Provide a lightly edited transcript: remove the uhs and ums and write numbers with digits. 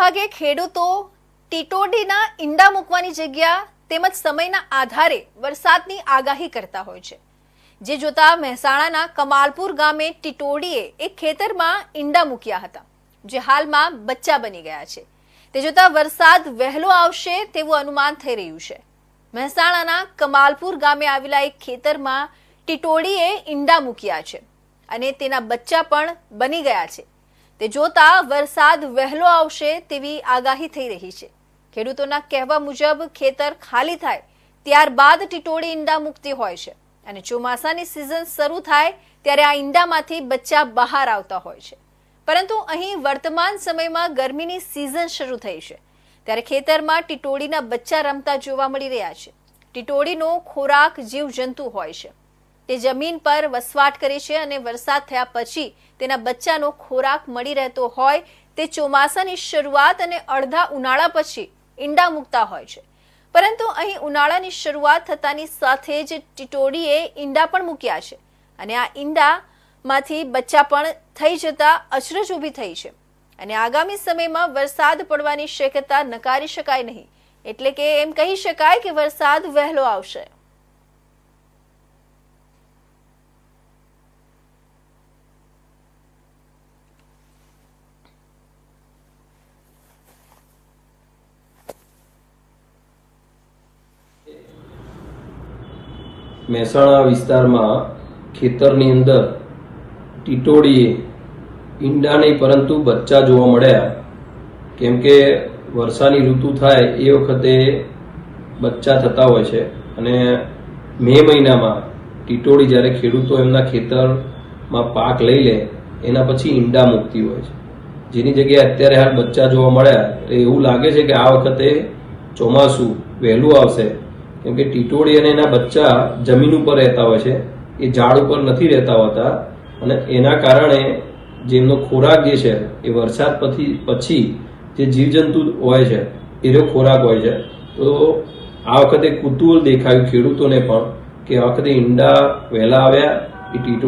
મોટાભાગે ખેડૂતો ટીટોડીના ઈંડા મૂકવાની જગ્યા તેમજ સમયના આધારે વરસાદની આગાહી કરતા હોય છે, જે જોતા મહેસાણાના કમાલપુર ગામે ટીટોડીએ એક ખેતરમાં ઈંડા મૂક્યા હતા, જે હાલમાં બચ્ચા બની ગયા છે. તે જોતા વરસાદ વહેલો આવશે તેવું અનુમાન થઈ રહ્યું છે. મહેસાણાના કમાલપુર ગામે આવેલા એક ખેતરમાં ટીટોડીએ ઈંડા મૂક્યા છે અને તેના બચ્ચા પણ બની ગયા છે. તે જોતા વરસાદ વહેલો આવશે તેવી આગાહી થઈ રહી છે. ખેડૂતોના કહેવા મુજબ ખેતર ખાલી થાય ત્યારબાદ ટીટોડી ઈંડા મૂકતી હોય છે અને ચોમાસાની સિઝન શરૂ થાય ત્યારે આ ઈંડામાંથી બચ્ચા બહાર આવતા હોય છે. પરંતુ અહીં વર્તમાન સમયમાં ગરમીની સિઝન શરૂ થઈ છે ત્યારે ખેતરમાં ટીટોડીના બચ્ચા રમતા જોવા મળી રહ્યા છે. ટીટોડીનો ખોરાક જીવજંતુ હોય છે. તે જમીન પર વસવાટ કરે છે અને વરસાદ થયા પછી તેના બચ્ચાનો ખોરાક મળી રહેતો હોય તે ચોમાસાની શરૂઆત અને અડધા ઉનાળા પછી ઈંડા મૂકતા હોય છે. પરંતુ અહીં ઉનાળાની શરૂઆત થતાની સાથે જ ટીટોડીએ ઈંડા પણ મૂક્યા છે અને આ ઈંડામાંથી બચ્ચા પણ થઈ જતા અચરજ ઊભી થઈ છે અને આગામી સમયમાં વરસાદ પડવાની શક્યતા નકારી શકાય નહીં. એટલે કે એમ કહી શકાય કે વરસાદ વહેલો આવશે. મહેસાણા વિસ્તારમાં ખેતરની અંદર ટીટોડીએ ઈંડા નહીં પરંતુ બચ્ચા જોવા મળ્યા. કેમ કે વરસાદની ઋતુ થાય એ વખતે બચ્ચા થતા હોય છે અને મે મહિનામાં ટીટોડી જ્યારે ખેડૂતો એમના ખેતરમાં પાક લઈ લે એના પછી ઈંડા મૂકતી હોય છે, જેની જગ્યાએ અત્યારે હાલ બચ્ચા જોવા મળ્યા. એવું લાગે છે કે આ વખતે ચોમાસું વહેલું આવશે, કેમ કે ટીટોડી અને એના બચ્ચા જમીન ઉપર રહેતા હોય છે, એ ઝાડ ઉપર નથી રહેતા હોતા અને એના કારણે જેમનો ખોરાક જે છે એ વરસાદ પછી જે જીવજંતુ હોય છે એનો ખોરાક હોય છે. તો આ વખતે કુતૂહલ દેખાયું ખેડૂતોને પણ કે આ વખતે ઈંડા વહેલા આવ્યા એ ટીટોડી